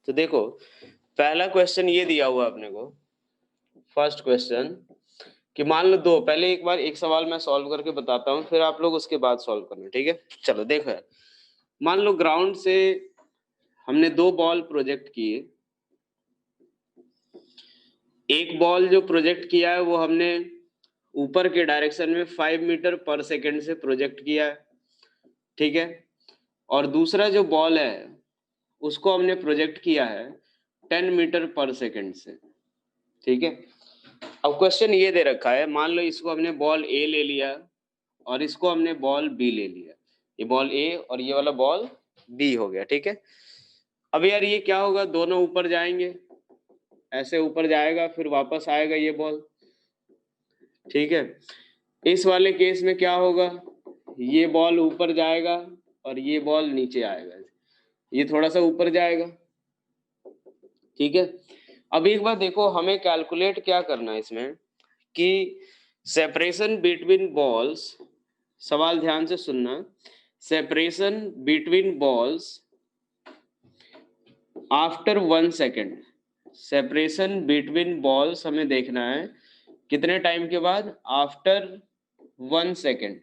तो देखो पहला क्वेश्चन ये दिया हुआ अपने को, फर्स्ट क्वेश्चन कि मान लो दो, पहले एक बार एक सवाल मैं सॉल्व करके बताता हूँ, फिर आप लोग उसके बाद सॉल्व करना, ठीक है। चलो देखो यार, मान लो ग्राउंड से हमने दो बॉल प्रोजेक्ट किए। एक बॉल जो प्रोजेक्ट किया है वो हमने ऊपर के डायरेक्शन में 5 मीटर पर सेकंड से प्रोजेक्ट किया है, ठीक है। और दूसरा जो बॉल है उसको हमने प्रोजेक्ट किया है 10 मीटर पर सेकंड से, ठीक है। अब क्वेश्चन ये दे रखा है, मान लो इसको हमने बॉल ए ले लिया और इसको हमने बॉल बी ले लिया, ये बॉल ए और ये वाला बॉल बी हो गया, ठीक है। अब यार ये क्या होगा, दोनों ऊपर जाएंगे, ऐसे ऊपर जाएगा फिर वापस आएगा ये बॉल, ठीक है। इस वाले केस में क्या होगा, ये बॉल ऊपर जाएगा और ये बॉल नीचे आएगा, ये थोड़ा सा ऊपर जाएगा, ठीक है। अब एक बार देखो, हमें कैलकुलेट क्या करना है इसमें कि सेपरेशन बिटवीन बॉल्स, सवाल ध्यान से सुनना, separation between balls after 1 second, separation between balls हमें देखना है कितने टाइम के बाद, आफ्टर 1 सेकेंड।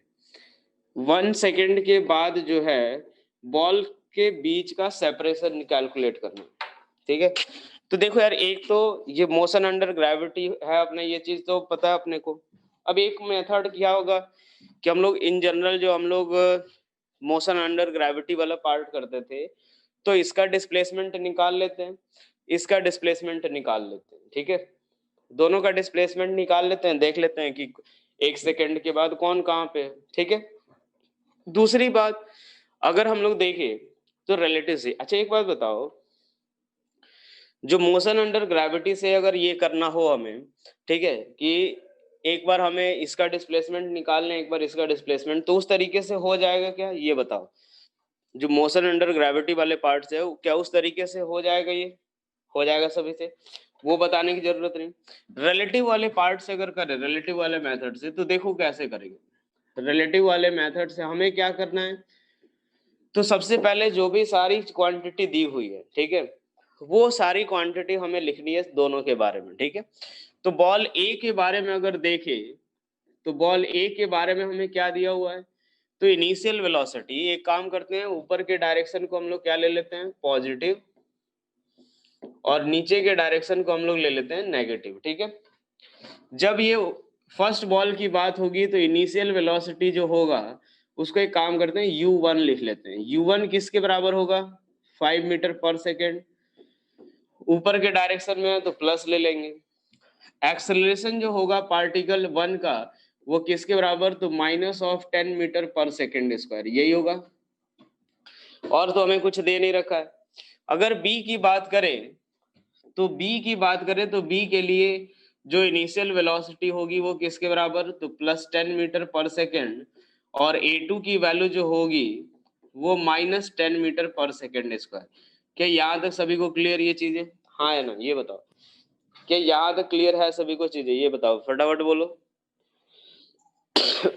1 सेकेंड के बाद जो है बॉल के बीच का सेपरेशन कैलकुलेट करना, ठीक है। तो देखो यार, एक तो ये मोशन अंडर ग्रेविटी है अपने, ये चीज तो पता है अपने को। अब एक मेथड क्या होगा कि हम लोग इन जनरल जो हम लोग मोशन अंडर ग्रेविटी वाला पार्ट करते थे, तो इसका डिस्प्लेसमेंट निकाल लेते हैं, इसका डिस्प्लेसमेंट निकाल लेते हैं, ठीक है। दोनों का डिस्प्लेसमेंट निकाल लेते हैं, देख लेते हैं कि 1 सेकेंड के बाद कौन कहाँ पे है, ठीक है। दूसरी बात, अगर हम लोग देखें तो रिलेटिव से, अच्छा एक बात बताओ, जो मोशन अंडर ग्रेविटी से अगर ये करना हो हमें, ठीक है, कि एक बार हमें इसका डिस्प्लेसमेंट निकालना है, एक बार इसका डिस्प्लेसमेंट, तो उस तरीके से हो जाएगा क्या, ये बताओ। जो मोशन अंडर ग्रेविटी वाले पार्ट से क्या उस तरीके से हो जाएगा, ये हो जाएगा सभी से, वो बताने की जरूरत नहीं। रिलेटिव वाले पार्ट से अगर करें, रिलेटिव वाले मेथड से, तो देखो कैसे करेंगे। रिलेटिव वाले मेथड से हमें क्या करना है, तो सबसे पहले जो भी सारी क्वांटिटी दी हुई है, ठीक है, वो सारी क्वांटिटी हमें लिखनी है दोनों के बारे में, ठीक है। तो बॉल ए के बारे में अगर देखें, तो बॉल ए के बारे में हमें क्या दिया हुआ है, तो इनिशियल वेलोसिटी, एक काम करते हैं, ऊपर के डायरेक्शन को हम लोग क्या ले लेते हैं, पॉजिटिव, और नीचे के डायरेक्शन को हम लोग ले लेते हैं नेगेटिव, ठीक है। जब ये फर्स्ट बॉल की बात होगी तो इनिशियल वेलोसिटी जो होगा उसको एक काम करते हैं u1 लिख लेते हैं। u1 किसके बराबर होगा, 5 मीटर पर सेकेंड, ऊपर के डायरेक्शन में है तो प्लस ले लेंगे। एक्सेलरेशन जो होगा पार्टिकल 1 का, वो किसके बराबर, तो -10 मीटर पर सेकेंड स्क्वायर, यही होगा, और तो हमें कुछ दे नहीं रखा है। अगर बी की बात करें, तो बी की बात करें तो बी के लिए जो इनिशियल वेलोसिटी होगी वो किसके बराबर, तो +10 मीटर पर सेकेंड, और a2 की वैल्यू जो होगी वो -10 मीटर पर सेकेंड स्क्वायर। क्या यहाँ तक सभी को क्लियर ये चीजें, हाँ है ना, ये बताओ, क्या यहाँ तक क्लियर है सभी को चीजें, ये बताओ फटाफट बोलो।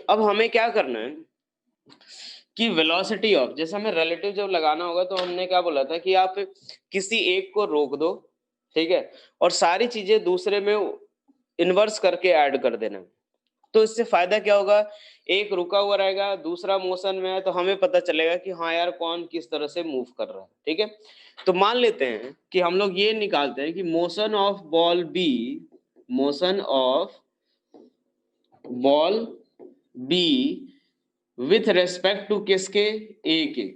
अब हमें क्या करना है कि वेलोसिटी ऑफ, जैसे हमें रिलेटिव जब लगाना होगा तो हमने क्या बोला था कि आप किसी एक को रोक दो, ठीक है, और सारी चीजें दूसरे में इन्वर्स करके ऐड कर देना। तो इससे फायदा क्या होगा, एक रुका हुआ रहेगा, दूसरा मोशन में है, तो हमें पता चलेगा कि हाँ यार कौन किस तरह से मूव कर रहा है, ठीक है। तो मान लेते हैं कि हम लोग ये निकालते हैं कि motion of ball B, motion of ball B with respect to किसके, ए के,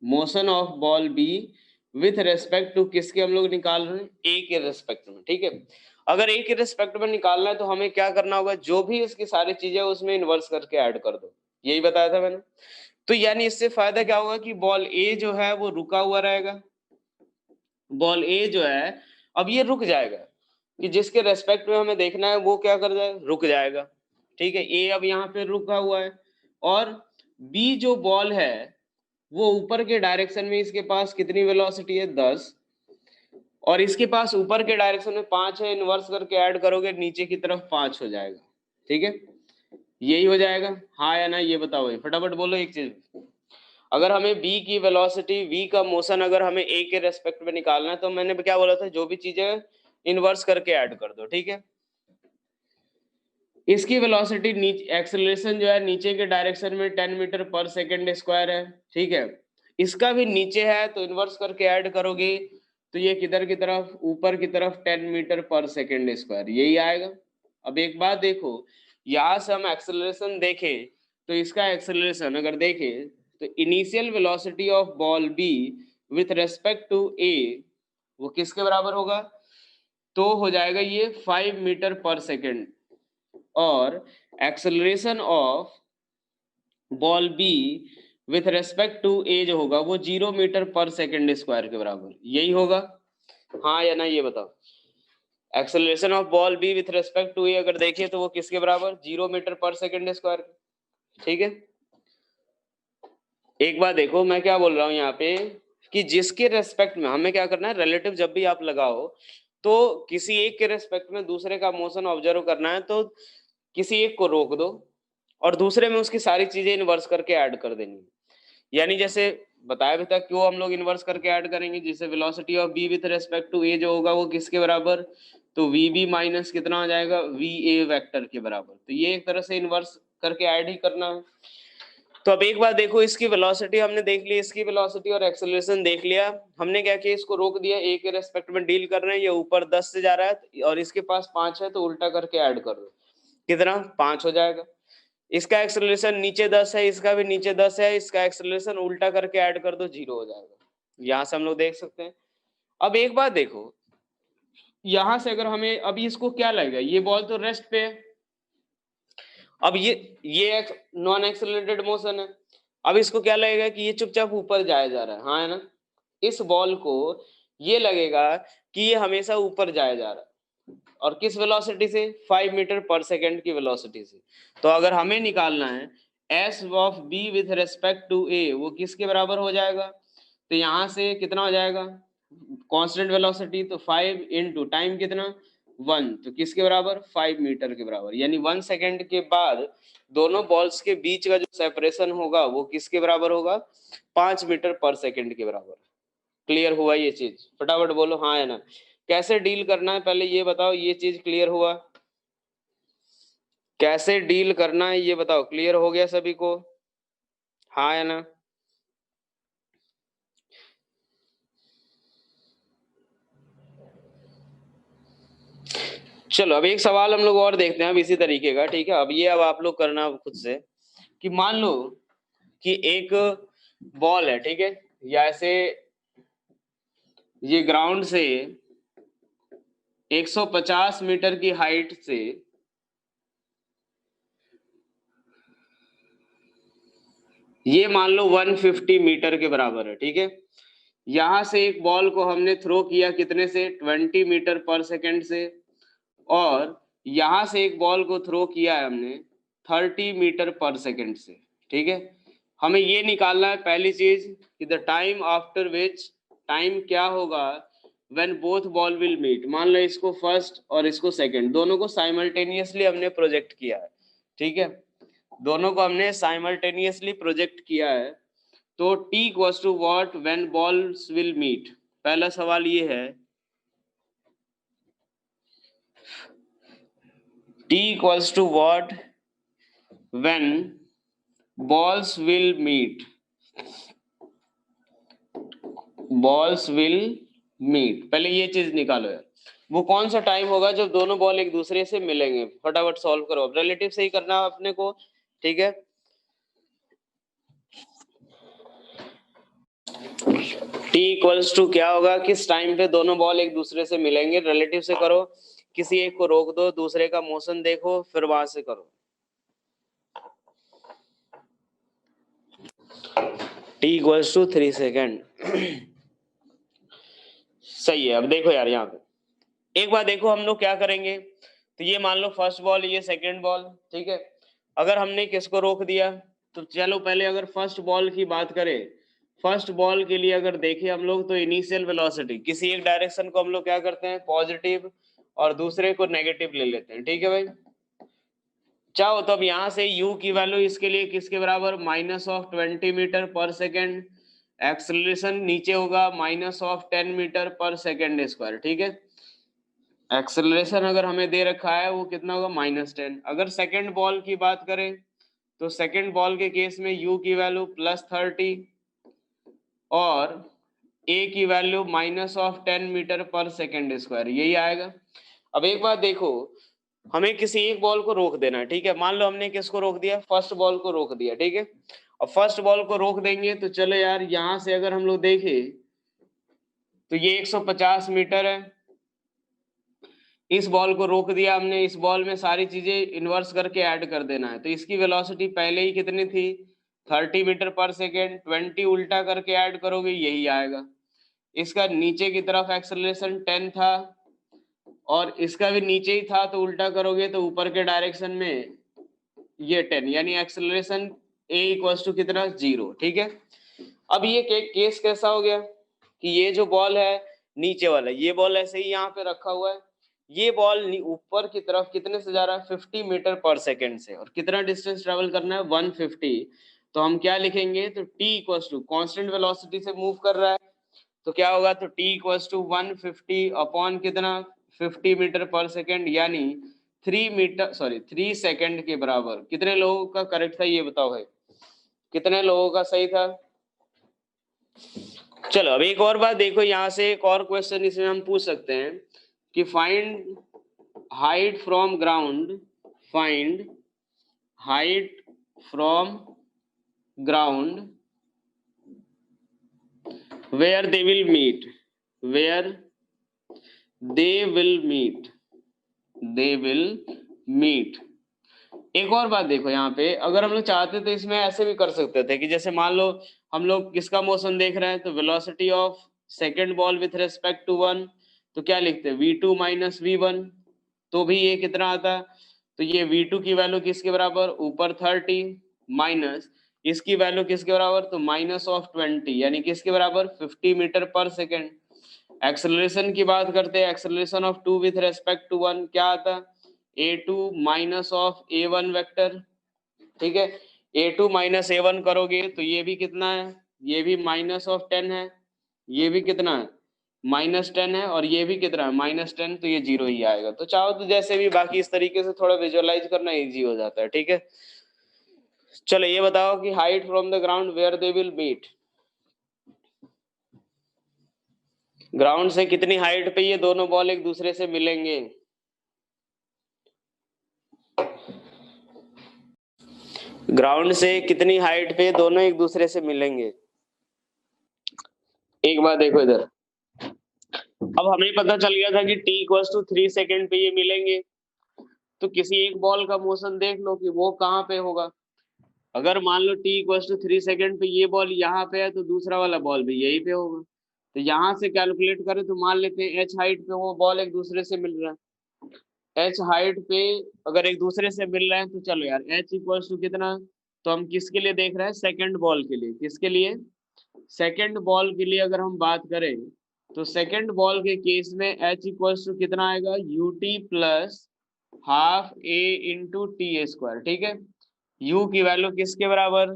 motion of ball B with respect to किसके हम लोग निकाल रहे हैं, ए के रेस्पेक्ट में, ठीक है। अगर ए के रेस्पेक्ट में निकालना है तो हमें क्या करना होगा, जो भी उसकी सारी चीजें उसमें इन्वर्स करके ऐड कर दो, यही बताया था मैंने। तो यानी इससे फायदा क्या होगा कि बॉल ए जो है वो रुका हुआ रहेगा, बॉल ए जो है अब ये रुक जाएगा, कि जिसके रेस्पेक्ट में हमें देखना है वो क्या कर जाएगा, रुक जाएगा, ठीक है। ए अब यहाँ पे रुका हुआ है, और बी जो बॉल है वो ऊपर के डायरेक्शन में, इसके पास कितनी वेलोसिटी है, 10, और इसके पास ऊपर के डायरेक्शन में 5 है, इनवर्स करके ऐड करोगे नीचे की तरफ 5 हो जाएगा, ठीक है, यही हो जाएगा, हाँ या ना, ये बताओ भाई फटाफट बोलो एक चीज। अगर हमें b की वेलोसिटी, v का मोशन अगर हमें a के रेस्पेक्ट में निकालना है तो मैंने क्या बोला था, जो भी चीजें इन्वर्स करके ऐड कर दो, ठीक है। इसकी वेलोसिटी नीचे, एक्सेलरेशन जो है नीचे के डायरेक्शन में 10 मीटर पर सेकंड स्क्वायर है, ठीक है। इसका भी नीचे है तो इन्वर्स करके ऐड करोगे तो ये किधर की तरफ, ऊपर की तरफ 10 मीटर पर सेकंड स्क्वायर, यही आएगा। अब एक बात देखो, यहां से हम एक्सेलरेशन देखें तो इसका एक्सेलरेशन अगर देखें तो initial velocity of ball B with respect to A वो किसके बराबर होगा, तो हो जाएगा ये 5 मीटर पर सेकंड, और acceleration of ball B with respect to A जो होगा वो 0 मीटर पर सेकंड स्क्वायर के बराबर, यही होगा, हाँ या ना ये बताओ। Acceleration of ball B with respect to A अगर देखिए तो वो किसके बराबर, 0 मीटर पर सेकंड स्क्वायर, ठीक है। एक बात देखो मैं क्या बोल रहा हूँ यहाँ पे कि जिसके रेस्पेक्ट में हमें क्या करना है, रिलेटिव जब भी आप लगाओ तो किसी एक के रेस्पेक्ट में दूसरे का मोशन ऑब्जर्व करना है तो किसी एक को रोक दो और दूसरे में उसकी सारी चीजें इन्वर्स करके ऐड कर देनी। यानी जैसे बताया भी था क्यों हम लोग इन्वर्स करके ऐड करेंगे, जैसे velocity of B with respect to A जो होगा वो किसके बराबर, तो वी बी माइनस कितना हो जाएगा, वी ए वेक्टर के बराबर। तो ये एक तरह से इन्वर्स करके ऐड ही करना है। तो अब एक बार देखो, इसकी वेलोसिटी हमने देख ली, इसकी वेलोसिटी और एक्सेलरेशन देख लिया, हमने क्या किया, इसको रोक दिया, ए के रेस्पेक्ट में डील कर रहे हैं, ये ऊपर 10 से जा रहा है और इसके पास 5 है तो उल्टा करके ऐड कर दो, कितना 5 हो जाएगा। इसका एक्सेलरेशन नीचे 10 है, इसका भी नीचे 10 है, इसका एक्सेलरेशन उल्टा करके ऐड कर दो 0 हो जाएगा। यहां से हम लोग देख सकते हैं। अब एक बात देखो, यहां से अगर हमें अभी इसको क्या लगेगा, ये बॉल तो रेस्ट पे है, अब ये एक नॉन एक्सेलरेटेड मोशन है, अब इसको क्या लगेगा कि ये चुपचाप ऊपर जाया जा रहा है, हाँ है ना। इस बॉल को ये लगेगा कि ये हमेशा ऊपर जाया जा रहा है, और किस वेलोसिटी से, 5 मीटर पर सेकंड की वेलोसिटी से। तो अगर हमें निकालना है S of B with respect to A वो किसके बराबर हो जाएगा, तो यहां से कितना हो जाएगा, कांस्टेंट वेलोसिटी तो 5 इनटू टाइम कितना 1, तो किसके बराबर 5 मीटर के बराबर, यानी 1 सेकंड के बाद दोनों बॉल्स के बीच का जो सेपरेशन होगा वो किसके बराबर होगा, 5 मीटर पर सेकंड के बराबर। क्लियर हुआ ये चीज, फटाफट बोलो हाँ है ना। कैसे डील करना है पहले ये बताओ, ये चीज क्लियर हुआ, कैसे डील करना है ये बताओ, क्लियर हो गया सभी को, हाँ है ना। चलो अब एक सवाल हम लोग और देखते हैं अब इसी तरीके का, ठीक है। अब ये अब आप लोग करना खुद से, कि मान लो कि एक बॉल है, ठीक है, या ऐसे ये ग्राउंड से 150 मीटर की हाइट से ये मान लो 150 मीटर के बराबर है, ठीक है। यहां से एक बॉल को हमने थ्रो किया कितने से, 20 मीटर पर सेकंड से, और यहां से एक बॉल को थ्रो किया है हमने 30 मीटर पर सेकंड से, ठीक है। हमें ये निकालना है पहली चीज कि the time after which, time क्या होगा when both ball will meet. मान लो इसको फर्स्ट और इसको सेकंड दोनों को साइमल्टेनियसली हमने प्रोजेक्ट किया है, ठीक है, दोनों को हमने साइमल्टेनियसली प्रोजेक्ट किया है। तो t equals to what when balls will meet, पहला सवाल ये है t equals to what when balls will meet, balls will meet, पहले ये चीज निकालो यार, वो कौन सा टाइम होगा जब दोनों बॉल एक दूसरे से मिलेंगे। फटाफट सॉल्व करो, रिलेटिव से ही करना है अपने को, ठीक है। t इक्वल्स टू क्या होगा, किस टाइम पे दोनों बॉल एक दूसरे से मिलेंगे, रिलेटिव से करो, किसी एक को रोक दो, दूसरे का मोशन देखो, फिर वहां से करो। t इक्वल्स टू 3 सेकेंड सही है। अब देखो यार यहाँ पे एक बार देखो हम लोग क्या करेंगे, तो ये मान लो फर्स्ट बॉल, ये सेकंड बॉल, ठीक है। अगर हमने किसको रोक दिया तो चलो पहले अगर फर्स्ट बॉल की बात करें, फर्स्ट बॉल के लिए अगर देखें हम लोग तो इनिशियल वेलोसिटी किसी एक डायरेक्शन को हम लोग क्या करते हैं पॉजिटिव और दूसरे को नेगेटिव ले लेते हैं, ठीक है भाई। चाहो तो अब यहाँ से u की वैल्यू इसके लिए किसके बराबर, -20 मीटर पर सेकेंड, एक्सेलरेशन नीचे होगा -10 मीटर पर सेकेंड स्क्वायर, ठीक है। एक्सेलरेशन अगर हमें दे रखा है वो कितना होगा, -10। अगर सेकेंड बॉल की बात करें तो सेकेंड बॉल के केस में u की वैल्यू +30 और a की वैल्यू -10 मीटर पर सेकेंड स्क्वायर, यही आएगा। अब एक बात देखो, हमें किसी एक बॉल को रोक देना है, ठीक है। मान लो हमने किसको रोक दिया, फर्स्ट बॉल को रोक दिया, ठीक है। और फर्स्ट बॉल को रोक देंगे तो चलो यार, यहां से अगर हम लोग देखें तो ये 150 मीटर है। इस बॉल को रोक दिया हमने, इस बॉल में सारी चीजें इन्वर्स करके ऐड कर देना है, तो इसकी वेलोसिटी पहले ही कितनी थी, 30 मीटर पर सेकेंड, 20 उल्टा करके ऐड करोगे यही आएगा। इसका नीचे की तरफ एक्सेलरेशन 10 था और इसका भी नीचे ही था, तो उल्टा करोगे तो ऊपर के डायरेक्शन में ये 10, यानी एक्सेलरेशन a इक्वल्स टू कितना, 0, ठीक है। अब ये केस कैसा हो गया कि ये जो बॉल है नीचे वाला, ये बॉल ऐसे ही यहाँ पे रखा हुआ है, ये बॉल ऊपर की तरफ कितने से जा रहा है, 50 मीटर पर सेकेंड से, और कितना डिस्टेंस ट्रेवल करना है, 150। तो हम क्या लिखेंगे, तो t equals to constant velocity से मूव कर रहा है, तो क्या होगा, तो t इक्वल्स टू 150 अपॉन कितना, 50 मीटर पर सेकेंड, यानी 3 सेकेंड के बराबर। कितने लोगों का करेक्ट था ये बताओ भाई, कितने लोगों का सही था। चलो अब एक और बात देखो, यहाँ से एक और क्वेश्चन इसमें हम पूछ सकते हैं कि find height from ground, find height from ground where they will meet, where they will meet, they will meet. एक और बात देखो, यहाँ पे अगर हम लोग चाहते तो इसमें ऐसे भी कर सकते थे कि जैसे मान लो हम लोग किसका मोशन देख रहे हैं, तो velocity of second ball with respect to 1, तो क्या लिखते हैं, v2 - v1, तो भी ये कितना आता, तो ये v2 की वैल्यू किसके बराबर, ऊपर 30 माइनस इसकी वैल्यू किसके बराबर, तो -20, यानी किसके बराबर, 50 मीटर पर सेकेंड। एक्सेलरेशन की बात करते हैं, acceleration of 2 with respect to 1 क्या आता, a2 minus of a1 vector, ठीक है। a2 माइनस a1 करोगे तो ये भी कितना है, ये भी -10 है, ये भी कितना है, -10 है, और ये भी कितना है, -10, तो ये 0 ही आएगा। तो चाहो तो जैसे भी बाकी इस तरीके से थोड़ा विजुअलाइज करना इजी हो जाता है, ठीक है। चलो ये बताओ कि height from the ground where they will meet, ground से कितनी हाइट पे ये दोनों बॉल एक दूसरे से मिलेंगे, ग्राउंड से कितनी हाइट पे दोनों एक दूसरे से मिलेंगे। एक बार देखो इधर, अब हमें पता चल गया था कि t इक्वल्स टू 3 सेकेंड पे ये मिलेंगे, तो किसी एक बॉल का मोशन देख लो कि वो कहाँ पे होगा। अगर मान लो t इक्वल्स टू 3 सेकेंड पे ये बॉल यहाँ पे है, तो दूसरा वाला बॉल भी यहीं पे होगा। तो यहाँ से कैलकुलेट करें तो मान लेते हैं h हाइट पे वो बॉल एक दूसरे से मिल रहा है, h हाइट पे अगर एक दूसरे से मिल रहे हैं तो चलो यार h इक्वल्स टू कितना, तो हम किसके लिए देख रहे हैं, सेकेंड बॉल के लिए, किसके लिए, सेकेंड बॉल के लिए अगर हम बात करें तो सेकेंड बॉल के केस में h इक्वल्स टू कितना आएगा, ut plus half a into T square, ठीक है। u की वैल्यू किसके बराबर,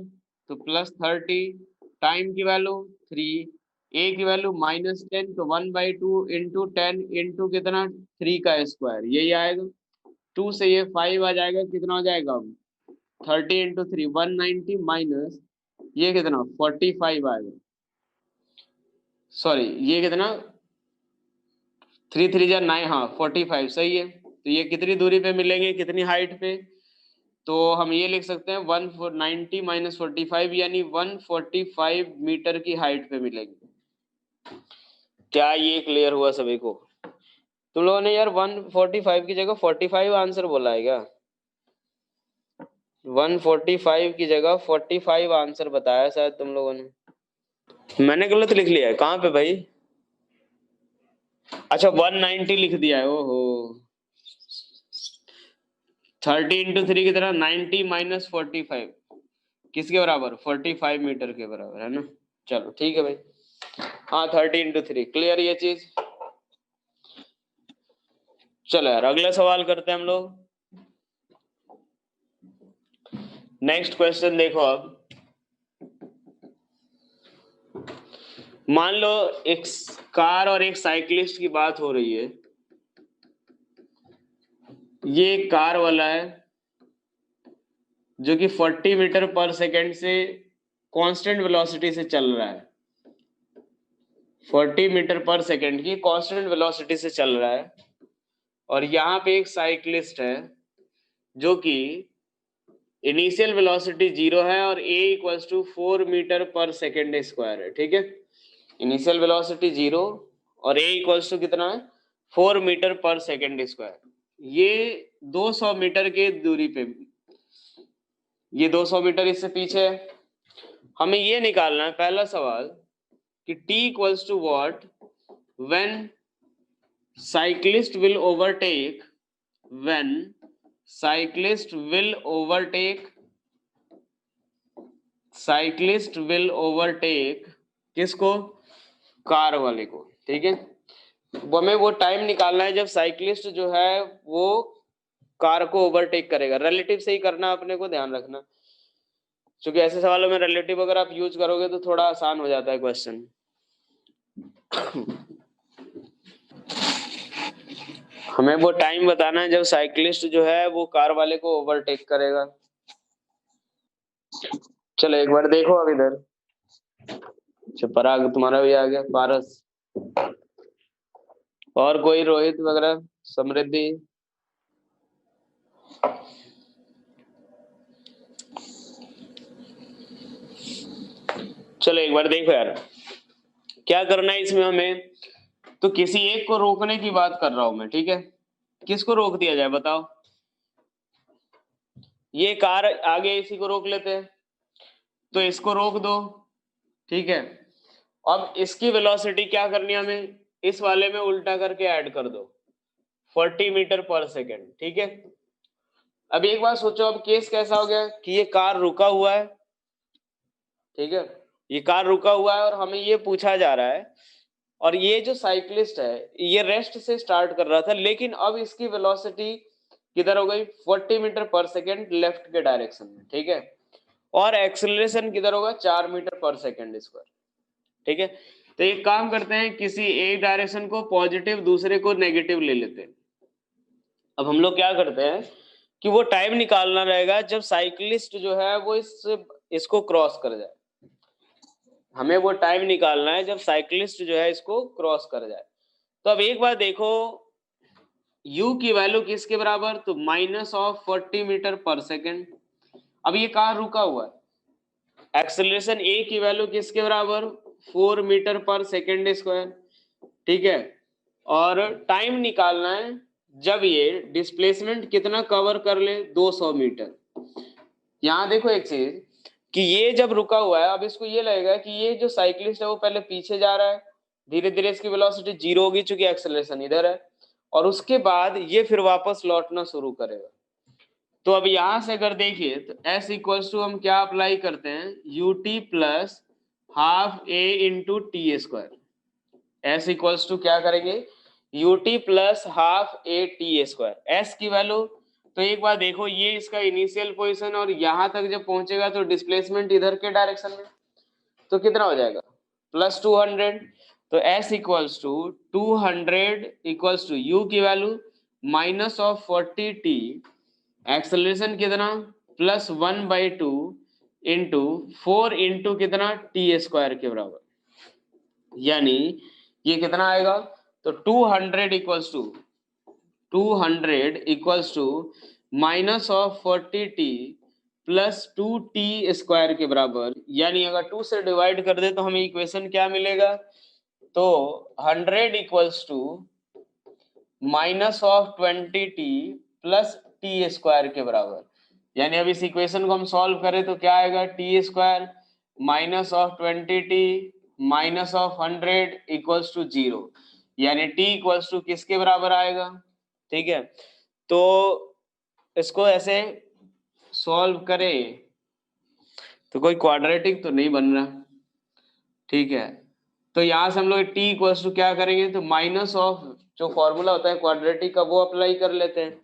तो +30, टाइम की वैल्यू 3, a की वैल्यू -10, तो 1/2 इंटू 10 इंटू कितना, 3 का स्क्वायर, यही आएगा। 2 से ये 5 आ जाएगा, कितना हो जाएगा, 30 इंटू 3 190 माइनस ये कितना 45 आएगा, सॉरी ये कितना 3 3 जा 9, हाँ 45 सही है। तो ये कितनी दूरी पे मिलेंगे, कितनी हाइट पे, तो हम ये लिख सकते हैं 190 माइनस 45, यानी 145 मीटर की हाइट पे मिलेंगे। क्या ये क्लियर हुआ सभी को। तुम लोगों ने यार 145 की जगह 45 आंसर बोला है क्या, 145 की जगह 45 आंसर बताया शायद तुम लोगों ने, मैंने गलत लिख लिया है, कहाँ पे भाई, अच्छा 190 लिख दिया है, ओहो 30 इंटू 3 की तरह 90 माइनस 45 किसके बराबर, 45 मीटर के बराबर है ना। चलो ठीक है भाई, हाँ 30 इंटू 3 क्लियर ये चीज। चलो यार अगला सवाल करते हैं हम लोग। नेक्स्ट क्वेश्चन देखो, अब मान लो एक कार और एक साइकिलिस्ट की बात हो रही है। ये कार वाला है जो कि 40 मीटर पर सेकेंड से कांस्टेंट वेलोसिटी से चल रहा है। 40 मीटर पर सेकेंड की कांस्टेंट वेलोसिटी से चल रहा है। और यहाँ पे एक साइकिलिस्ट है जो कि इनिशियल वेलोसिटी 0 है और a इक्वल्स टू 4 मीटर पर सेकेंड स्क्वायर है। ठीक है, इनिशियल वेलोसिटी 0 और a इक्वल्स टू कितना है, 4 मीटर पर सेकेंड स्क्वायर। ये 200 मीटर के दूरी पे, ये 200 मीटर इससे पीछे है। हमें ये निकालना है पहला सवाल कि t equals to what when cyclist will overtake, when cyclist will overtake किसको, कार वाले को। ठीक है, वो हमें वो टाइम निकालना है जब साइक्लिस्ट जो है वो कार को ओवरटेक करेगा। रिलेटिव से ही करना अपने को, ध्यान रखना, क्योंकि ऐसे सवालों में रिलेटिव अगर आप यूज करोगे तो थोड़ा आसान हो जाता है क्वेश्चन। हमें वो टाइम बताना है जब साइक्लिस्ट जो है वो कार वाले को ओवरटेक करेगा। चलो एक बार देखो अब इधर। अच्छा, पराग तुम्हारा भी आ गया, पारस और कोई, रोहित वगैरह, समृद्धि। चलो एक बार देखो यार, क्या करना है इसमें हमें। तो किसी एक को रोकने की बात कर रहा हूं मैं। ठीक है, किसको रोक दिया जाए बताओ। ये कार आगे, इसी को रोक लेते हैं, तो इसको रोक दो। ठीक है, अब इसकी वेलोसिटी क्या करनी है हमें, इस वाले में उल्टा करके ऐड कर दो, 40 मीटर पर सेकेंड। ठीक है, अब एक बात सोचो, अब केस कैसा हो गया कि ये कार रुका हुआ है। ठीक है, ये कार रुका हुआ है और हमें ये पूछा जा रहा है, और ये जो साइक्लिस्ट है ये रेस्ट से स्टार्ट कर रहा था, लेकिन अब इसकी वेलोसिटी किधर हो गई, 40 मीटर पर सेकेंड लेफ्ट के डायरेक्शन में। ठीक है, और एक्सेलरेशन किधर होगा, 4 मीटर पर सेकेंड स्क्वायर। ठीक है, तो एक काम करते हैं, किसी एक डायरेक्शन को पॉजिटिव दूसरे को नेगेटिव ले लेते हैं। अब हम लोग क्या करते हैं कि वो टाइम निकालना रहेगा जब साइकिलिस्ट जो है वो इसको क्रॉस कर जाए। हमें वो टाइम निकालना है जब साइकिलिस्ट जो है इसको क्रॉस कर जाए। तो अब एक बार देखो, u की वैल्यू किसके बराबर, तो -40 मीटर पर सेकेंड। अब ये कार रुका हुआ है। एक्सेलरेशन a की वैल्यू किसके बराबर, 4 मीटर पर सेकेंड स्क्वायर। ठीक है, और टाइम निकालना है जब ये डिस्प्लेसमेंट कितना कवर कर ले, 200 मीटर। यहाँ देखो एक चीज कि ये जब रुका हुआ है, अब इसको ये लगेगा कि ये जो साइकिलिस्ट है वो पहले पीछे जा रहा है, धीरे धीरे इसकी वेलोसिटी 0 होगी चूंकि एक्सेलरेशन इधर है, और उसके बाद ये फिर वापस लौटना शुरू करेगा। तो अब यहां से अगर देखिए तो s इक्वल्स टू हम क्या अप्लाई करते हैं, ut plus half a into T square. s equals to क्या करेंगे, ut plus half a T square. s की वैल्यू, तो एक बार देखो ये इसका इनिशियल पोजीशन और यहां तक जब पहुंचेगा तो डिस्प्लेसमेंट इधर के डायरेक्शन में, तो कितना हो जाएगा, प्लस 200। तो s equals to 200 equals to u की वैल्यू -40t, एक्सेलरेशन कितना, +1/2 इंटू 4 इंटू कितना, टी स्क्वायर के बराबर। यानी ये कितना आएगा, तो 200 equals to -40t plus 2t square के बराबर। यानी अगर 2 से डिवाइड कर दे तो हमें इक्वेशन क्या मिलेगा, तो 100 equals to -20t plus T square के बराबर। यानी अब इस इक्वेशन को हम सॉल्व करें तो क्या आएगा, T square -20t -100 equals to 0। यानी t इक्वल्स टू किसके बराबर आएगा। ठीक है, तो इसको ऐसे सॉल्व करें तो कोई क्वाड्रेटिक तो नहीं बन रहा। ठीक है, तो यहां से हम लोग t इक्वल्स टू क्या करेंगे, तो माइनस ऑफ जो फॉर्मूला होता है क्वाड्रेटिक का वो अप्लाई कर लेते हैं।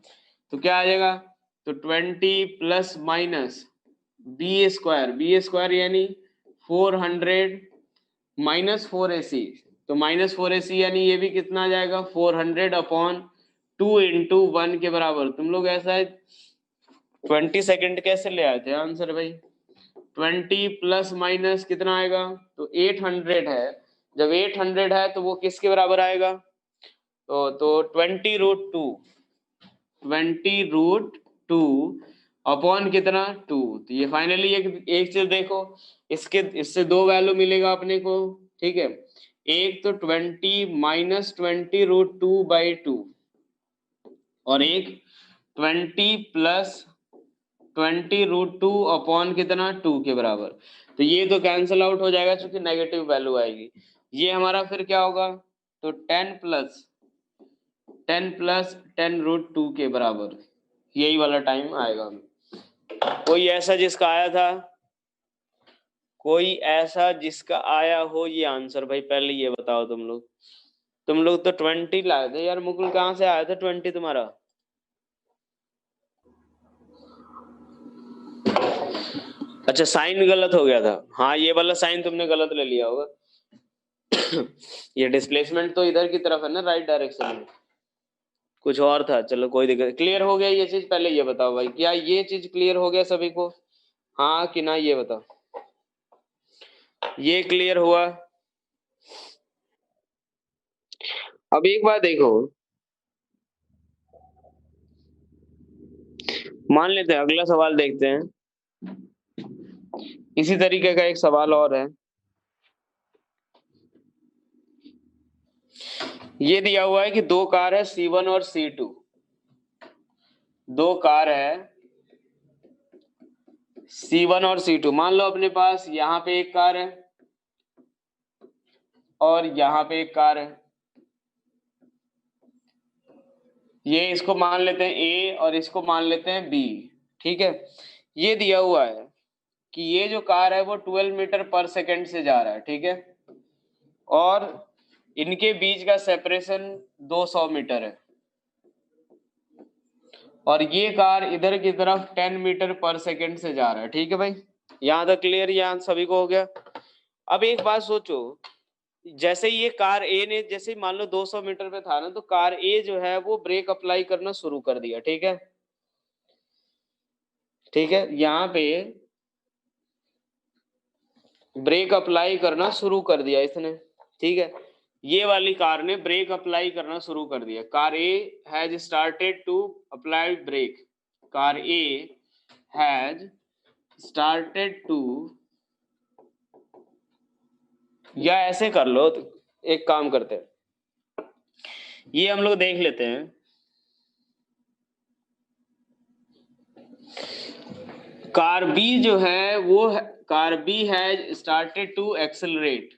तो क्या आ जाएगा, तो 20 प्लस माइनस बी स्क्वायर यानी 400 माइनस 4ac, तो माइनस 4ac यानी ये भी कितना आ जाएगा 400/2 × 1 के बराबर। तुम लोग ऐसा है 20 सेकंड कैसे ले आए थे आंसर भाई? 20 प्लस माइनस कितना आएगा? तो 800 है। जब 800 है तो वो किसके बराबर आएगा? तो 20√2, 20√2 अपॉन कितना 2। तो ये फाइनली एक चीज देखो, इससे दो वैल्यू मिलेगा अपने को, ठीक है। एक तो 20 माइनस 20√2/2 और एक 20 प्लस 20√2 अपॉन कितना 2 के बराबर। तो ये तो कैंसिल आउट हो जाएगा क्योंकि नेगेटिव वैल्यू आएगी। ये हमारा फिर क्या होगा? तो 10 प्लस 10√2 के बराबर, यही वाला टाइम आएगा। कोई ऐसा जिसका आया था? कोई ऐसा जिसका आया हो ये आंसर भाई? पहले ये बताओ तुम लोग तो 20 लाए थे यार। मुकुल कहाँ से आया था 20 तुम्हारा? अच्छा साइन गलत हो गया था। हाँ ये वाला साइन तुमने गलत ले लिया होगा। ये डिस्प्लेसमेंट तो इधर की तरफ है ना, राइट डायरेक्शन में, कुछ और था। चलो कोई दिक्कत। क्लियर हो गया ये चीज? पहले ये बताओ भाई, क्या ये चीज क्लियर हो गया सभी को? हाँ कि ना ये बताओ, ये क्लियर हुआ? अब एक बात देखो, मान लेते हैं अगला सवाल देखते हैं। इसी तरीके का एक सवाल और है। ये दिया हुआ है कि दो कार है C1 और C2। दो कार है C1 और C2। मान लो अपने पास यहाँ पे एक कार है और यहाँ पे एक कार है। ये इसको मान लेते हैं A और इसको मान लेते हैं B, ठीक है। ये दिया हुआ है कि ये जो कार है वो 12 मीटर पर सेकंड से जा रहा है, ठीक है। और इनके बीच का सेपरेशन 200 मीटर है और ये कार इधर की तरफ 10 मीटर पर सेकंड से जा रहा है, ठीक है भाई। यहाँ तक क्लियर? यहाँ सभी को हो गया? अब एक बात सोचो, जैसे ये कार ए ने जैसे मान लो 200 मीटर पे था ना, तो कार ए जो है वो ब्रेक अप्लाई करना शुरू कर दिया, ठीक है। ठीक है, यहाँ पे ब्रेक अप्लाई करना शुरू कर दिया इसने, ठीक है। ये वाली कार ने ब्रेक अप्लाई करना शुरू कर दिया। Car A has started to apply brake. Car A has started to, या ऐसे कर लो, तो एक काम करते हैं, ये हम लोग देख लेते हैं। कार बी जो है वो car B has started to accelerate.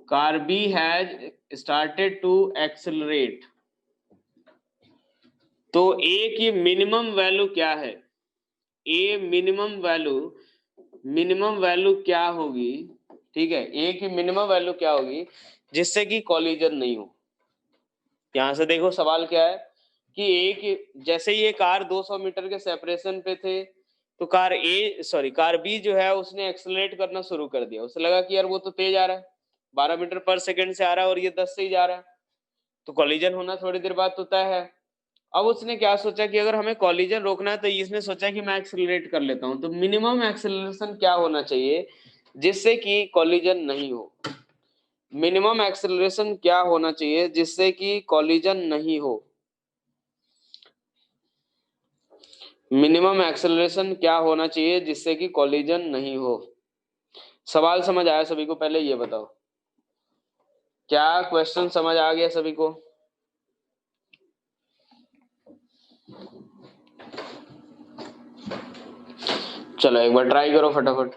Car B has started to accelerate. तो ए की मिनिमम वैल्यू क्या है? ए मिनिमम वैल्यू क्या होगी? ठीक है, ए की मिनिमम वैल्यू क्या होगी जिससे कि कॉलिजन नहीं हो? यहां से देखो सवाल क्या है कि ए की, जैसे ये कार 200 मीटर के सेपरेशन पे थे, तो कार बी जो है उसने एक्सेलरेट करना शुरू कर दिया। उसे लगा कि यार वो तो तेज आ रहा है, 12 मीटर पर सेकंड से आ रहा है और ये 10 से ही जा रहा है, तो कॉलिजन होना थोड़ी देर बाद तो तय है। अब उसने क्या सोचा कि अगर हमें कॉलिजन रोकना है, तो इसने सोचा कि मैं एक्सेलरेट कर लेता हूं। तो मिनिमम एक्सेलरेशन क्या होना चाहिए जिससे कि कॉलिजन नहीं हो? मिनिमम एक्सेलरेशन क्या होना चाहिए जिससे कि कॉलिजन नहीं हो? मिनिमम एक्सेलरेशन क्या होना चाहिए जिससे कि कॉलिजन नहीं हो? सवाल समझ आया सभी को? पहले ये बताओ, क्या क्वेश्चन समझ आ गया सभी को? चलो एक बार ट्राई करो फटाफट।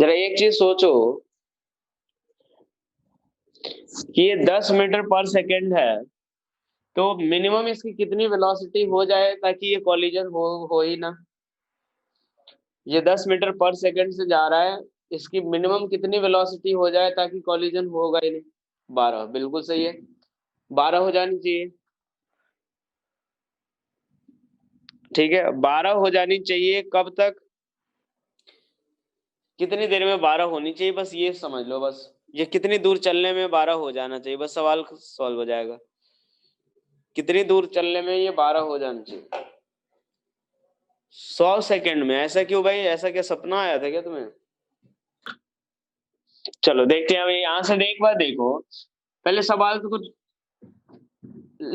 जरा एक चीज सोचो कि ये 10 मीटर पर सेकंड है, तो मिनिमम इसकी कितनी वेलोसिटी हो जाए ताकि ये कॉलिजन हो ही ना? ये 10 मीटर पर सेकंड से जा रहा है, इसकी मिनिमम कितनी वेलोसिटी हो जाए ताकि कॉलिजन होगा ही नहीं? 12, बिल्कुल सही है, 12 हो जानी चाहिए। ठीक है, 12 हो जानी चाहिए कब तक, कितनी देर में 12 होनी चाहिए, बस ये समझ लो, बस ये कितनी दूर चलने में 12 हो जाना चाहिए, बस सवाल सॉल्व हो जाएगा। कितनी दूर चलने में ये 12 हो जाना चाहिए? 100 सेकंड में। ऐसा क्यों भाई, ऐसा क्या सपना आया था क्या तुम्हें? चलो देखते हैं, अभी यहाँ से एक बार देखो, पहले सवाल तो कुछ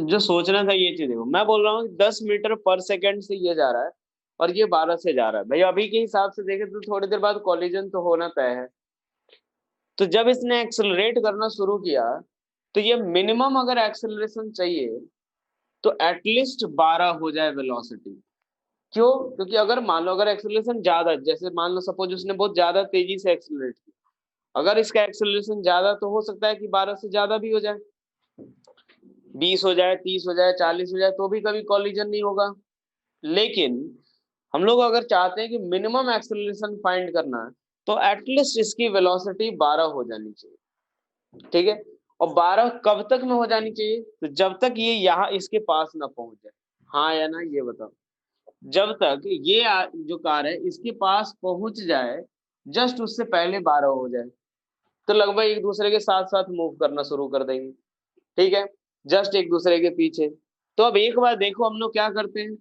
जो सोचना था ये चीज देखो, मैं बोल रहा हूँ 10 मीटर पर सेकंड से ये जा रहा है और ये 12 से जा रहा है, भाई अभी के हिसाब से देखें तो थोड़ी देर बाद कॉलिजन तो होना तय है। तो जब इसने एक्सेलरेट करना शुरू किया तो ये मिनिमम अगर एक्सेलरेशन चाहिए तो एटलीस्ट 12 हो जाए वेलोसिटी। क्यों? क्योंकि अगर मान लो अगर एक्सेलरेशन ज्यादा, जैसे मान लो सपोज उसने बहुत ज्यादा तेजी से एक्सेलरेट किया, अगर इसका एक्सेलरेशन ज्यादा तो हो सकता है कि 12 से ज्यादा भी हो जाए, 20 हो जाए, 30 हो जाए, 40 हो जाए, तो भी कभी कॉलिजन नहीं होगा। लेकिन हम लोग अगर चाहते हैं कि मिनिमम एक्सेलरेशन फाइंड करना है तो एटलीस्ट इसकी वेलोसिटी 12 हो जानी चाहिए। ठीक है, और 12 कब तक में हो जानी चाहिए? तो जब तक ये यहाँ इसके पास ना पहुंच जाए। हाँ या ना ये बताओ। जब तक ये जो कार है इसके पास पहुंच जाए, जस्ट उससे पहले 12 हो जाए, तो लगभग एक दूसरे के साथ साथ मूव करना शुरू कर देंगे। ठीक है, जस्ट एक दूसरे के पीछे। तो अब एक बार देखो हम लोग क्या करते हैं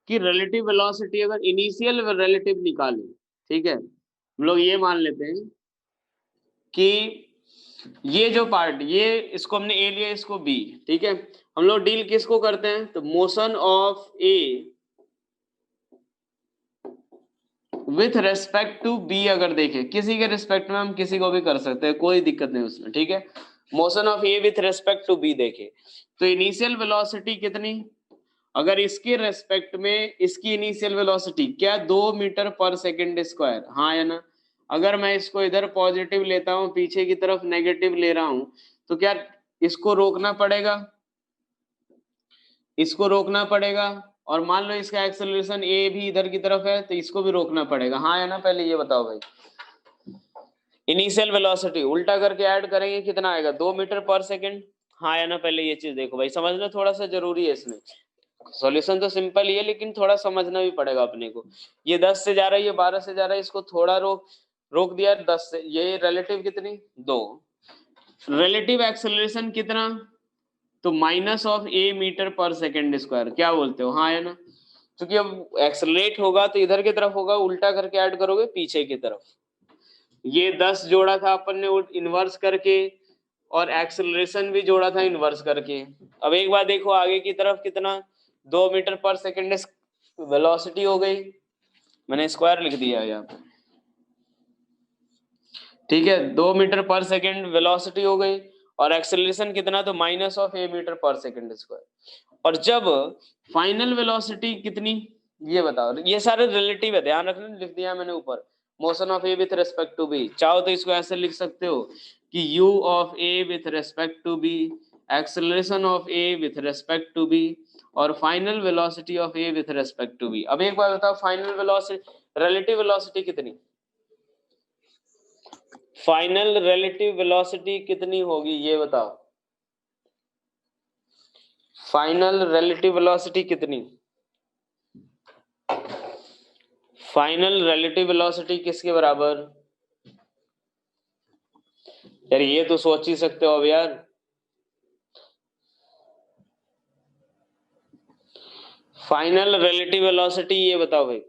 कि रिलेटिव वेलोसिटी अगर इनिशियल रिलेटिव निकालें, ठीक है, हम लोग ये मान लेते हैं कि ये जो पार्ट, ये इसको हमने ए लिया, इसको बी, ठीक है, हम लोग डील किसको करते हैं? तो motion of A with respect to B अगर देखें, किसी के रिस्पेक्ट में हम किसी को भी कर सकते हैं, कोई दिक्कत नहीं उसमें। ठीक है, motion of A with respect to B देखे तो इनिशियल वेलोसिटी कितनी, अगर इसके रेस्पेक्ट में इसकी इनिशियल वेलोसिटी क्या, 2 मीटर पर सेकेंड स्क्वायर, हाँ या ना? अगर मैं इसको इधर पॉजिटिव लेता हूं, पीछे की तरफ नेगेटिव ले रहा हूं, तो क्या इसको रोकना पड़ेगा? इसको रोकना पड़ेगा। और मान लो इसका एक्सेलरेशन ए भी इधर की तरफ है तो इसको भी रोकना पड़ेगा, हाँ या ना? पहले ये बताओ भाई, इनिशियल वेलोसिटी उल्टा करके ऐड करेंगे कितना आएगा? 2 मीटर पर सेकेंड, हाँ या ना? पहले ये चीज देखो भाई, समझना थोड़ा सा जरूरी है इसमें। सॉल्यूशन तो सिंपल ही है लेकिन थोड़ा समझना भी पड़ेगा अपने को। ये 10 से जा रहा है, ये 12 से जा रहा है, इसको थोड़ा रोक रोक दिया 10 से, ये रिलेटिव कितनी? 2। रिलेटिव एक्सेलरेशन कितना? तो माइनस ऑफ ए मीटर पर सेकेंड स्क्वायर, क्या बोलते हो, हाँ या ना? क्योंकि अब एक्सेलरेट होगा तो इधर की तरफ होगा, उल्टा करके ऐड करोगे पीछे की तरफ। ये 10 जोड़ा था अपन ने इनवर्स करके, और एक्सेलरेशन भी जोड़ा था इनवर्स करके। अब एक बार देखो आगे की तरफ कितना, 2 मीटर पर सेकेंड वेलोसिटी हो गई, मैंने स्क्वायर लिख दिया यहाँ पे। ठीक है, 2 मीटर पर सेकेंड वेलोसिटी हो गई, और एक्सेलरेशन कितना, तो माइनस ऑफ ए मीटर पर सेकेंड स्क्वायर। और जब फाइनल वेलोसिटी कितनी, ये बताओ, ये सारे रिलेटिव है, ध्यान रखना, लिख दिया मैंने ऊपर, motion of A with respect to B. चाहो तो इसको ऐसे लिख सकते हो कि u of a with respect to b, acceleration of a with respect to b, और final velocity of a with respect to b। अब एक बार बताओ, फाइनल वेलोसिटी, रिलेटिव वेलोसिटी कितनी, फाइनल रिलेटिव वेलोसिटी कितनी होगी ये बताओ, फाइनल रिलेटिव वेलोसिटी कितनी? फाइनल रिलेटिव वेलोसिटी किसके बराबर? यार ये तो सोच ही सकते हो अब यार। फाइनल रिलेटिव वेलोसिटी ये बताओ भाई,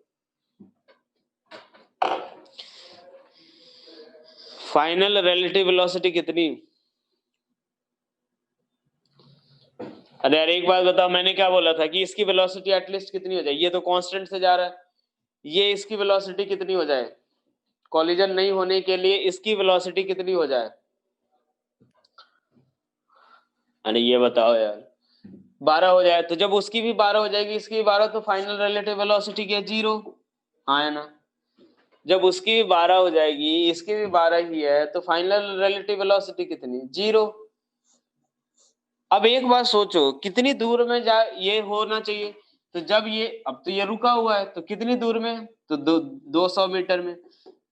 फाइनल रिलेटिव वेलोसिटी कितनी? अरे यार एक बात बताओ, मैंने क्या बोला था कि इसकी वेलोसिटी एटलीस्ट कितनी हो जाए, ये तो कांस्टेंट से जा रहा है, ये इसकी वेलोसिटी कितनी हो जाए, कॉलिजन नहीं होने के लिए इसकी वेलोसिटी कितनी हो जाए? अरे ये बताओ यार, 12 हो जाए, तो जब उसकी भी 12 हो जाएगी, इसकी भी 12, तो फाइनल रिलेटिव वेलोसिटी क्या, 0, हाँ है ना? जब उसकी भी 12 हो जाएगी, इसकी भी 12 ही है, तो फाइनल रिलेटिव वेलोसिटी कितनी, 0। अब एक बात सोचो, कितनी दूर में जा ये होना चाहिए, तो जब ये, अब तो ये रुका हुआ है, तो कितनी दूर में, तो 200 मीटर में,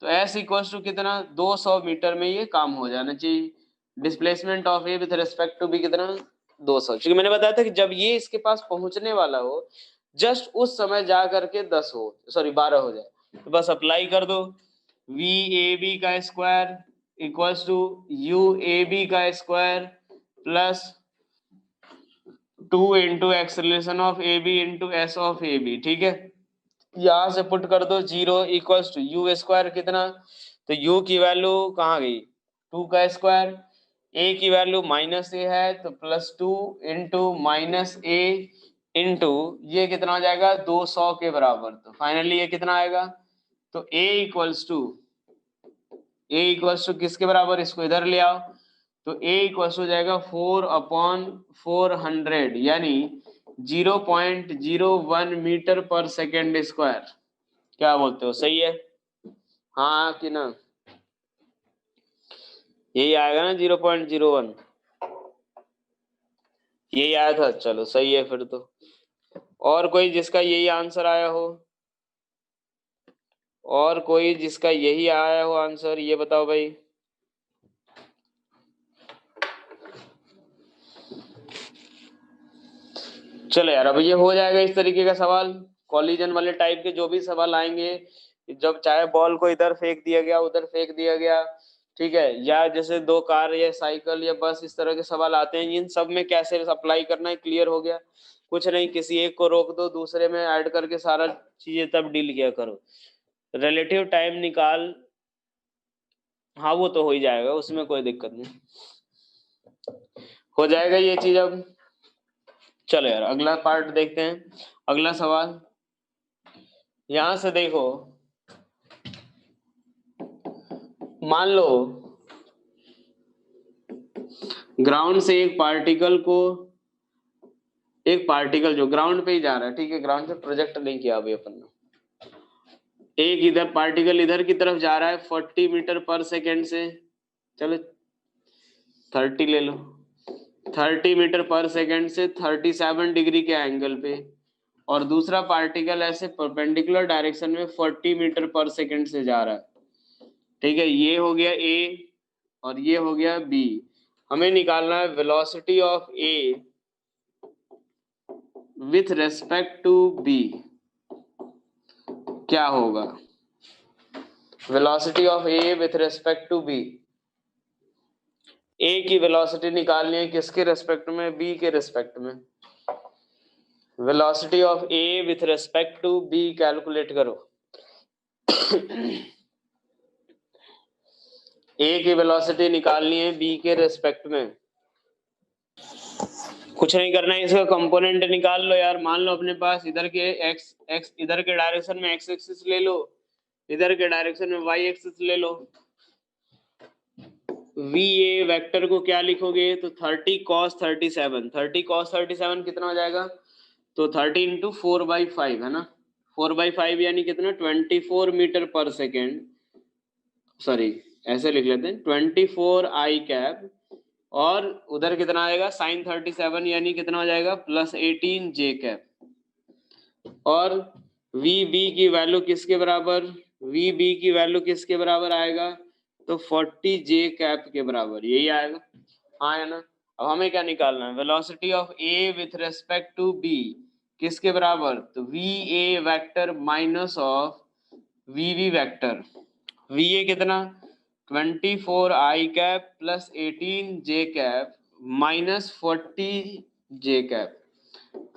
तो एस इक्वल टू कितना, 200 मीटर में ये काम हो जाना चाहिए। Displacement of A with respect to B कितना, 200, क्योंकि मैंने बताया था कि जब ये इसके पास पहुंचने वाला हो, जस्ट उस समय जा करके 12 हो जाए, तो बस अप्लाई कर दो। वी ए बी का square equals to U A B का square plus 2 into acceleration of A B into S of A B. ठीक है, यहां से पुट कर दो 0 इक्वल्स टू यू स्क्वायर कितना, तो यू की वैल्यू कहाँ गई 2 का स्क्वायर, ए की वैल्यू -a है तो +2 इंटू -a इंटू ये कितना हो जाएगा 200 के बराबर। तो फाइनली ये कितना आएगा, तो a इक्वल्स टू किसके बराबर, इसको इधर ले आओ, तो a इक्वल्स हो जाएगा 4/400 यानी 0.01 मीटर पर सेकेंड स्क्वायर। क्या बोलते हो, सही है हाँ कि ना, यही आएगा ना 0.01, यही आया था, चलो सही है फिर तो। और कोई जिसका यही आंसर आया हो, और कोई जिसका यही आया हो आंसर, ये बताओ भाई। चलो यार, अब ये हो जाएगा इस तरीके का सवाल, कॉलिजन वाले टाइप के जो भी सवाल आएंगे, जब चाहे बॉल को इधर फेंक दिया गया उधर फेंक दिया गया, ठीक है, या जैसे दो कार या साइकिल या बस इस तरह के सवाल आते हैं, इन सब में कैसे अप्लाई करना है क्लियर हो गया। कुछ नहीं, किसी एक को रोक दो, दूसरे में ऐड करके सारा चीजें तब डील किया करो। रिलेटिव टाइम निकाल, हाँ वो तो हो ही जाएगा, उसमें कोई दिक्कत नहीं, हो जाएगा ये चीज अब। चलो यार अगला पार्ट देखते हैं, अगला सवाल यहां से देखो, मान लो ग्राउंड से एक पार्टिकल जो ग्राउंड पे ही जा रहा है, ठीक है, ग्राउंड से प्रोजेक्ट नहीं किया अभी अपन ने, एक इधर पार्टिकल इधर की तरफ जा रहा है 40 मीटर पर सेकेंड से, चलो 30 ले लो, 30 मीटर पर सेकेंड से 37 डिग्री के एंगल पे, और दूसरा पार्टिकल ऐसे परपेंडिकुलर डायरेक्शन में 40 मीटर पर सेकेंड से जा रहा है, ठीक है, ये हो गया ए और ये हो गया बी। हमें निकालना है velocity of A with respect to B, क्या होगा velocity of A with respect to B. A की वेलोसिटी निकालनी है किसके रेस्पेक्ट में, बी के रेस्पेक्ट में। Velocity of A with respect to B calculate करो। ए की वेलोसिटी निकालनी है बी के रेस्पेक्ट में, कुछ नहीं करना है, इसका कंपोनेंट निकाल लो यार। मान लो अपने पास इधर के एक्स इधर के डायरेक्शन में एक्स एक्सिस ले लो, इधर के डायरेक्शन में वाई एक्सिस ले लो। वी ए वेक्टर को क्या लिखोगे, तो 30 cos 37, 30 cos 37 कितना हो जाएगा, तो 30 इंटू 4/5 है ना, 4/5 यानी कितना 24 मीटर पर सेकेंड, सॉरी ऐसे लिख लेते हैं 24 आई कैप, और उधर कितना आएगा sin 37 यानी कितना हो जाएगा +18 जे कैप, और वी बी की वैल्यू किसके बराबर, वी बी की वैल्यू किसके बराबर आएगा, तो 40 जे कैप के बराबर, यही आएगा हाँ है ना। अब हमें क्या निकालना है, velocity of A with respect to B किसके बराबर, तो V A vector minus of V B vector, V A कितना 24 I cap plus 18 J cap minus 40 J cap,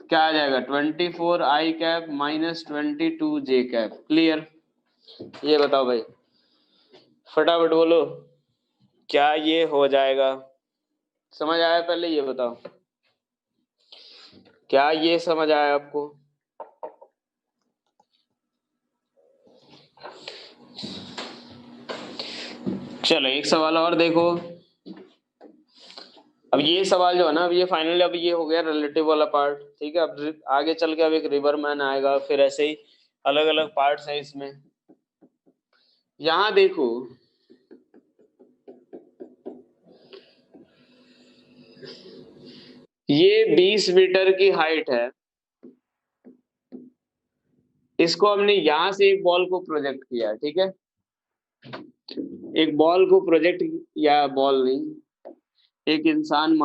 क्या आ जाएगा 24 I cap minus 22 J cap. Clear, ये बताओ भाई फटाफट बोलो, क्या ये हो जाएगा, समझ आया, पहले ये बताओ क्या ये समझ आया आपको। चलो एक सवाल और देखो, अब ये सवाल जो है ना, अब ये फाइनली अब ये हो गया रिलेटिव वाला पार्ट, ठीक है, अब आगे चल के अब एक रिवर मैन आएगा, फिर ऐसे ही अलग अलग पार्ट्स हैं इसमें। यहां देखो ये 20 मीटर की हाइट है, इसको हमने यहां से एक बॉल को प्रोजेक्ट किया, ठीक है, एक बॉल को प्रोजेक्ट, या बॉल नहीं, एक इंसान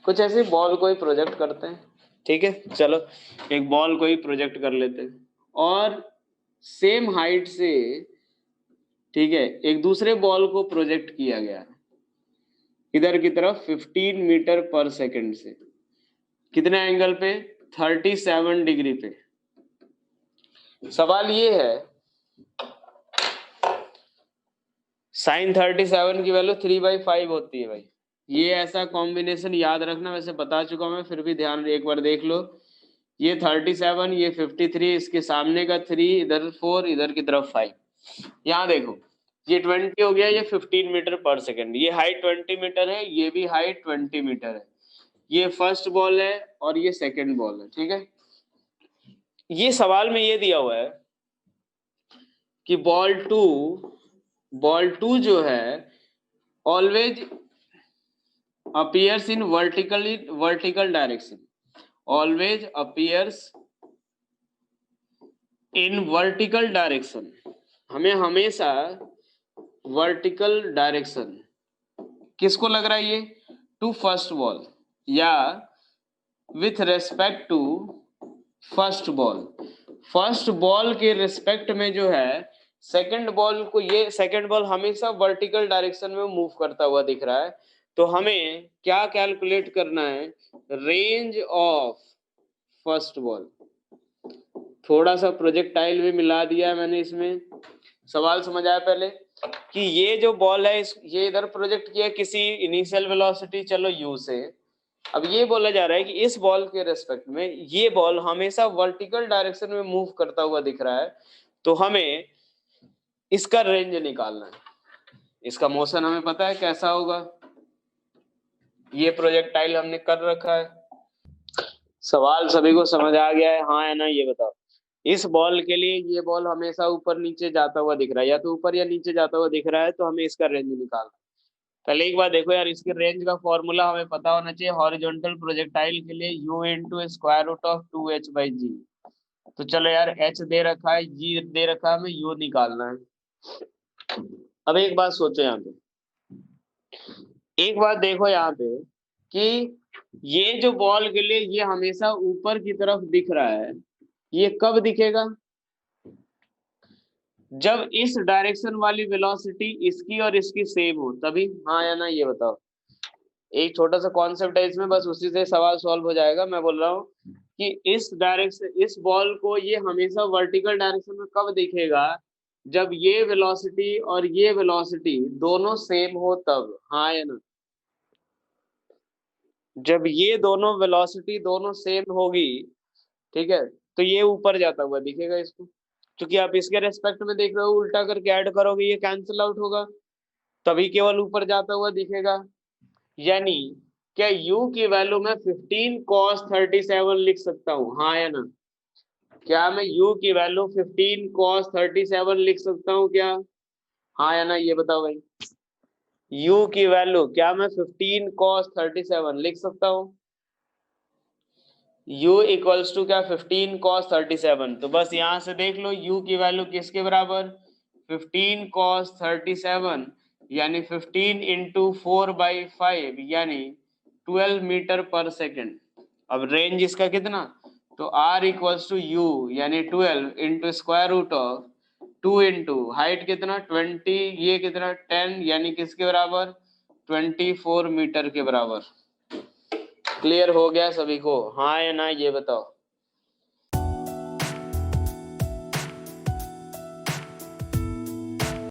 कुछ ऐसे बॉल को ही प्रोजेक्ट करते हैं, ठीक है, चलो एक बॉल को ही प्रोजेक्ट कर लेते हैं और सेम हाइट से, ठीक है, एक दूसरे बॉल को प्रोजेक्ट किया गया इधर की तरफ 15 मीटर पर सेकंड से, कितने एंगल पे, 37 डिग्री पे। सवाल ये है साइन 37 की वैल्यू 3/5 होती है भाई। ये ऐसा कॉम्बिनेशन याद रखना, वैसे बता चुका मैं, फिर भी ध्यान एक बार देख लो। ये 37, ये 53, इसके सामने का 3, इधर 4, इधर की तरफ 5। यहाँ देखो ये 20 हो गया, ये 15 मीटर पर सेकंड, ये हाइट 20 मीटर है, ये भी हाइट 20 मीटर है। ये फर्स्ट बॉल है और ये सेकंड बॉल है, ठीक है। ये सवाल में ये दिया हुआ है कि बॉल टू जो है always appears in vertical direction, always appears in vertical direction। हमें हमेशा वर्टिकल डायरेक्शन, किसको लग रहा है ये, टू फर्स्ट बॉल या with respect to first ball. First ball के रिस्पेक्ट में जो है सेकंड बॉल को, ये सेकंड बॉल हमेशा वर्टिकल डायरेक्शन में मूव करता हुआ दिख रहा है। तो हमें क्या कैलकुलेट करना है, रेंज ऑफ फर्स्ट बॉल। थोड़ा सा प्रोजेक्टाइल भी मिला दिया है मैंने इसमें। सवाल समझ आया पहले कि ये जो बॉल है ये इधर प्रोजेक्ट किया किसी इनिशियल वेलोसिटी, चलो u से। अब ये बोला जा रहा है कि इस बॉल के रेस्पेक्ट में ये बॉल हमेशा वर्टिकल डायरेक्शन में मूव करता हुआ दिख रहा है, तो हमें इसका रेंज निकालना है। इसका मोशन हमें पता है कैसा होगा, ये प्रोजेक्टाइल हमने कर रखा है। सवाल सभी को समझ आ गया है, हाँ है ना, ये बताओ। इस बॉल के लिए ये बॉल हमेशा ऊपर नीचे जाता हुआ दिख रहा है, या तो ऊपर या नीचे जाता हुआ दिख रहा है, तो हमें इसका रेंज निकालना है। पहले एक बार देखो यार, इसके रेंज का फॉर्मूला हमें पता होना चाहिए। हॉरिजॉन्टल प्रोजेक्टाइल के लिए u into square root of 2h/g। तो चलो यार, h दे रखा है, g दे रखा है, हमें u निकालना है। अब एक बात सोचो यहाँ पे, एक बात देखो यहाँ पे कि ये जो बॉल के लिए ये हमेशा ऊपर की तरफ दिख रहा है, ये कब दिखेगा, जब इस डायरेक्शन वाली वेलोसिटी इसकी और इसकी सेम हो, तभी। हाँ या ना, ये बताओ। एक छोटा सा कॉन्सेप्ट है इसमें, बस उसी से सवाल सॉल्व हो जाएगा। मैं बोल रहा हूँ कि इस डायरेक्शन, इस बॉल को ये हमेशा वर्टिकल डायरेक्शन में कब दिखेगा, जब ये वेलोसिटी और ये वेलोसिटी दोनों सेम हो तब। हाँ या ना, जब ये दोनों वेलोसिटी दोनों सेम होगी, ठीक है, तो ये ऊपर जाता हुआ दिखेगा इसको। क्योंकि आप इसके रेस्पेक्ट में देख रहे हो, उल्टा करके ऐड करोगे ये कैंसिल आउट होगा, तभी केवल ऊपर जाता हुआ दिखेगा। यानी क्या u की वैल्यू मैं 15 cos 37 लिख सकता हूँ, हाँ या ना। क्या मैं u की वैल्यू 15 cos 37 लिख सकता हूँ क्या, हाँ या ना, ये बताओ भाई। u की वैल्यू क्या मैं 15 cos 37 लिख सकता हूँ। u इक्वल्स टू क्या, 15 cos 37। तो बस यहां से देख लो u की वैल्यू किसके बराबर, 15 cos 37, यानी 15 इंटू 4/5 यानी 12 मीटर पर सेकेंड। अब रेंज इसका कितना, तो r इक्वल्स टू u यानी 12 into square root of 2 into height कितना 20, ये कितना 10, यानी किसके बराबर, 24 मीटर के बराबर। क्लियर हो गया सभी को, हाँ या ना, ये बताओ।